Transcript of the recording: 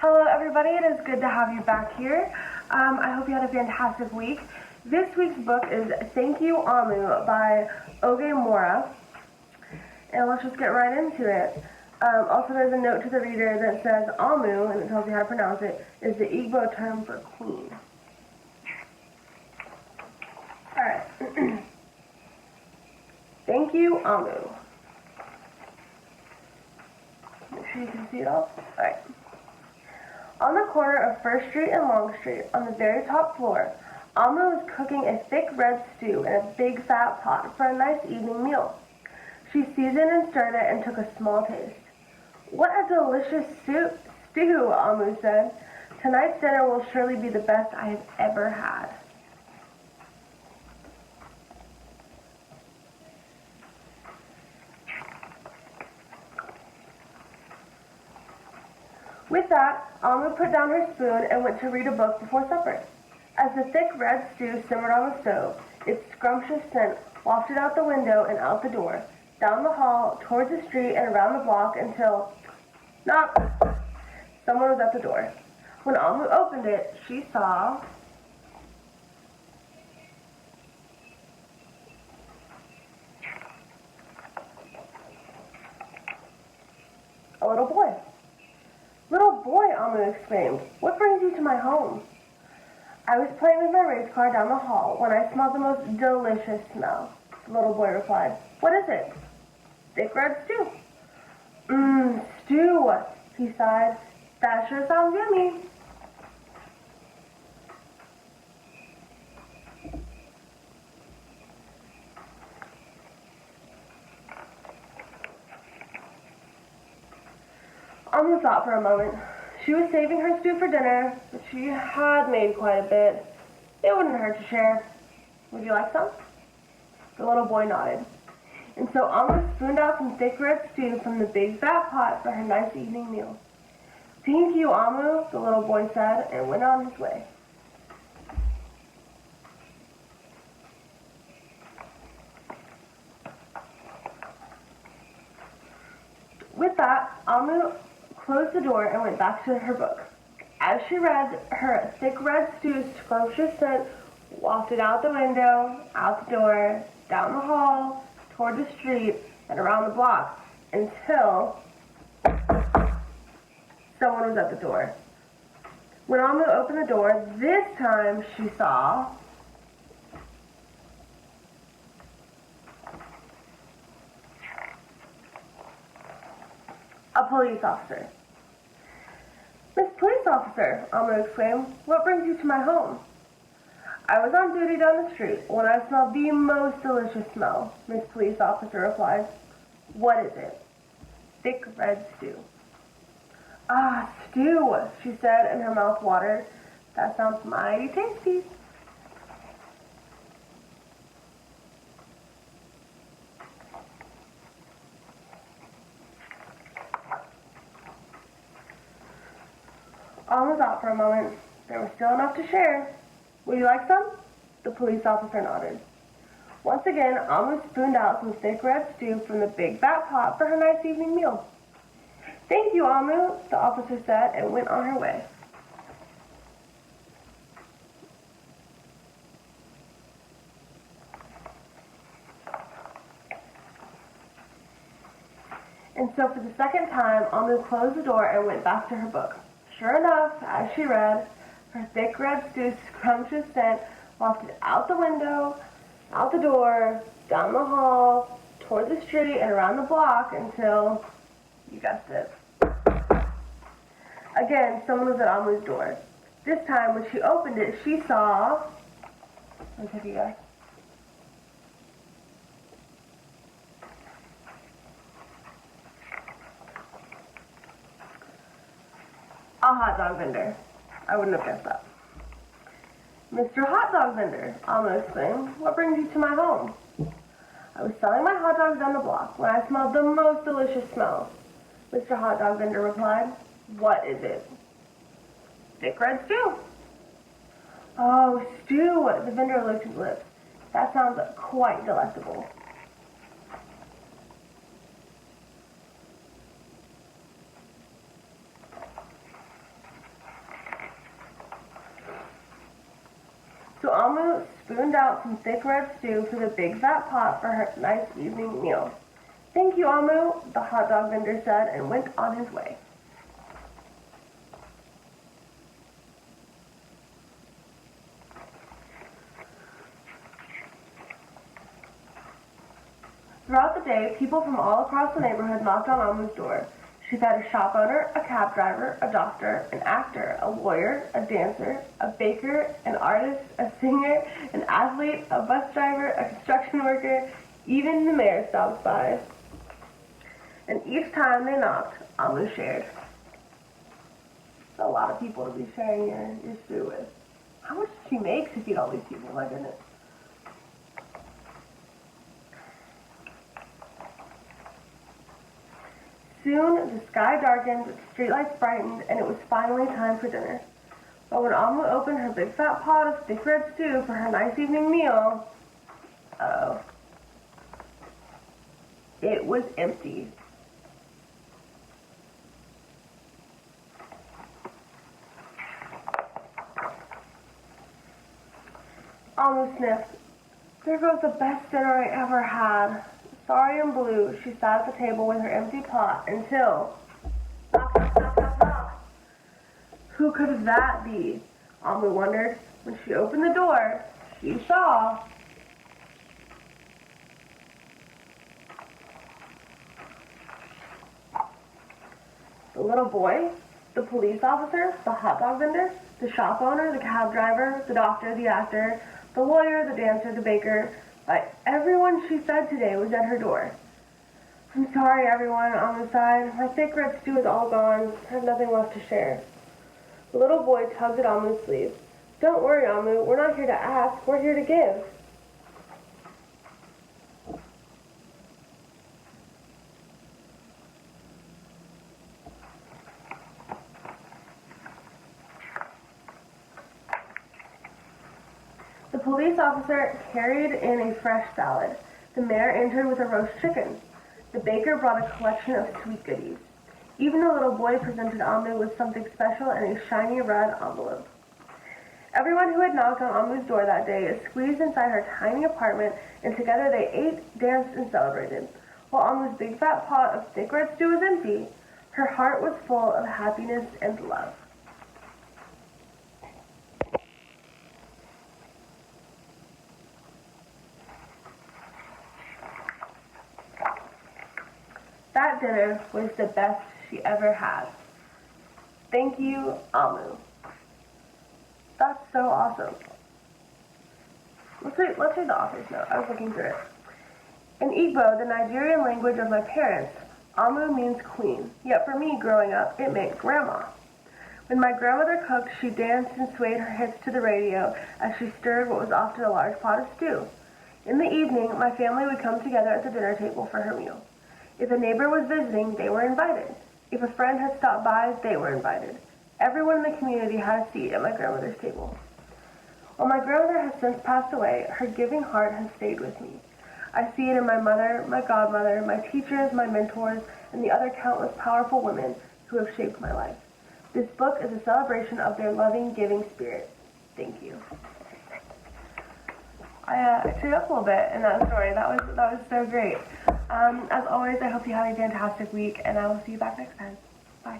Hello everybody, it is good to have you back here. I hope you had a fantastic week. This week's book is Thank You Amu by Oge Mora. And let's just get right into it. Also there's a note to the reader that says Amu, and it tells you how to pronounce it, is the Igbo term for queen. Alright. Thank you, Amu. Make sure you can see it all. Alright. On the corner of First Street and Long Street, on the very top floor, Amu was cooking a thick red stew in a big fat pot for a nice evening meal. She seasoned and stirred it and took a small taste. "What a delicious stew, Amu said. "Tonight's dinner will surely be the best I have ever had." With that, Amu put down her spoon and went to read a book before supper. As the thick red stew simmered on the stove, its scrumptious scent wafted out the window and out the door, down the hall, towards the street, and around the block until... knock! Someone was at the door. When Amu opened it, she saw... a little boy. "Little boy," Amu exclaimed, "what brings you to my home?" "I was playing with my race car down the hall when I smelled the most delicious smell," the little boy replied. "What is it?" "Thick red stew." Stew," he sighed. "That sure sounds yummy." Amu thought for a moment. She was saving her stew for dinner, but she had made quite a bit. It wouldn't hurt to share. "Would you like some?" The little boy nodded. And so Amu spooned out some thick red stew from the big fat pot for her nice evening meal. "Thank you, Amu," the little boy said, and went on his way. With that, Amu closed the door and went back to her book. As she read, her thick red stew's scrumptious scent wafted out the window, out the door, down the hall, toward the street, and around the block, until someone was at the door. When Amu opened the door, this time she saw a police officer. "Miss Police Officer," Amu exclaimed, "what brings you to my home?" "I was on duty down the street when I smelled the most delicious smell," Miss Police Officer replied. "What is it?" "Thick red stew." "Ah, stew," she said, and her mouth watered. "That sounds mighty tasty." Amu thought for a moment. There was still enough to share. "Would you like some?" The police officer nodded. Once again, Amu spooned out some thick red stew from the big fat pot for her nice evening meal. "Thank you, Amu," the officer said, and went on her way. And so for the second time, Amu closed the door and went back to her book. Sure enough, as she read, her thick red stew's scrumptious scent wafted out the window, out the door, down the hall, toward the street, and around the block until, you guessed it. Again, someone was at Amu's door. This time, when she opened it, she saw... Let me take a guess. A hot dog vendor. I wouldn't have guessed that. "Mr. Hot Dog Vendor," Amu exclaimed, "what brings you to my home?" "I was selling my hot dogs down the block when I smelled the most delicious smell," Mr. Hot Dog Vendor replied. "What is it?" "Thick red stew." "Oh, stew," the vendor licked his lips. "That sounds quite delectable." So Amu spooned out some thick red stew for the big fat pot for her nice evening meal. "Thank you, Amu," the hot dog vendor said and went on his way. Throughout the day, people from all across the neighborhood knocked on Amu's door. She fed a shop owner, a cab driver, a doctor, an actor, a lawyer, a dancer, a baker, an artist, a singer, an athlete, a bus driver, a construction worker, even the mayor stopped by. And each time they knocked, Amu shared. It's a lot of people to be sharing your stew with. How much did she make to feed all these people? My goodness. Soon, the sky darkened, streetlights brightened, and it was finally time for dinner. But when Amu opened her big fat pot of thick red stew for her nice evening meal, it was empty. Amu sniffed. "There goes the best dinner I ever had." Sorry and blue, she sat at the table with her empty pot until... Knock, knock, knock, knock, knock. Who could that be? Amu wondered. When she opened the door, she saw... the little boy, the police officer, the hot dog vendor, the shop owner, the cab driver, the doctor, the actor, the lawyer, the dancer, the baker... everyone she fed today was at her door. "I'm sorry, everyone," Amu sighed. "My thick red stew is all gone. I have nothing left to share." The little boy tugged at Amu's sleeve. "Don't worry, Amu. We're not here to ask. We're here to give." The police officer carried in a fresh salad. The mayor entered with a roast chicken. The baker brought a collection of sweet goodies. Even the little boy presented Amu with something special in a shiny red envelope. Everyone who had knocked on Amu's door that day squeezed inside her tiny apartment, and together they ate, danced, and celebrated. While Amu's big fat pot of thick red stew was empty, her heart was full of happiness and love. That dinner was the best she ever had. Thank you, Amu. That's so awesome. Let's read the author's note. I was looking through it. In Igbo, the Nigerian language of my parents, Amu means queen. Yet for me, growing up, it meant grandma. When my grandmother cooked, she danced and swayed her hips to the radio as she stirred what was often a large pot of stew. In the evening, my family would come together at the dinner table for her meal. If a neighbor was visiting, they were invited. If a friend had stopped by, they were invited. Everyone in the community had a seat at my grandmother's table. While my grandmother has since passed away, her giving heart has stayed with me. I see it in my mother, my godmother, my teachers, my mentors, and the other countless powerful women who have shaped my life. This book is a celebration of their loving, giving spirit. Thank you. I teared up a little bit in that story. That was so great. As always, I hope you have a fantastic week, and I will see you back next time. Bye.